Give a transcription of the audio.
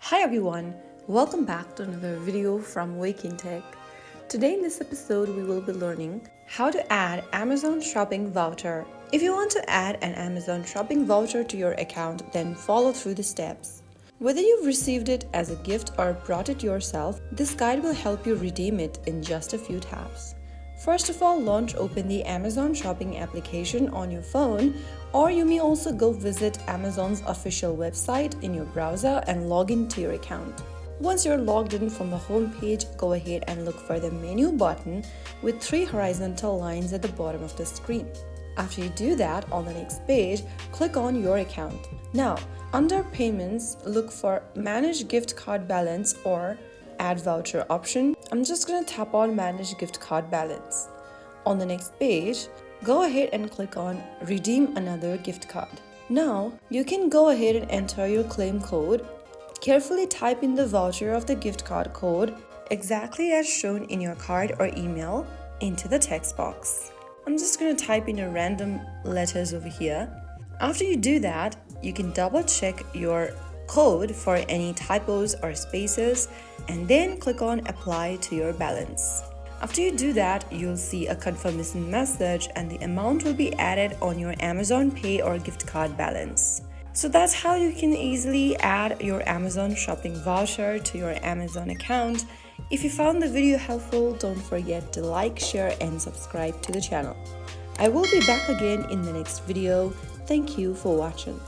Hi everyone, welcome back to another video from Wake&Tech. Today in this episode we will be learning how to add Amazon shopping voucher. If you want to add an Amazon shopping voucher to your account, then follow through the steps. Whether you've received it as a gift or brought it yourself, this guide will help you redeem it in just a few taps. First of all, open the Amazon shopping application on your phone, or you may also go visit Amazon's official website in your browser and log into your account. Once you're logged in from the home page, go ahead and look for the menu button with 3 horizontal lines at the bottom of the screen. After you do that, on the next page, click on your account. Now, under payments, look for Manage Gift Card Balance or Add Voucher option. I'm just going to tap on Manage Gift Card Balance. On the next page, go ahead and click on Redeem Another Gift Card. Now, you can go ahead and enter your claim code. Carefully type in the voucher of the gift card code exactly as shown in your card or email into the text box. I'm just going to type in a random letters over here. After you do that, you can double check your code for any typos or spaces and then click on Apply to your balance. After you do that, you'll see a confirmation message and the amount will be added on your Amazon Pay or gift card balance. So that's how you can easily add your Amazon shopping voucher to your Amazon account. If you found the video helpful, don't forget to like, share and subscribe to the channel. I will be back again in the next video. Thank you for watching.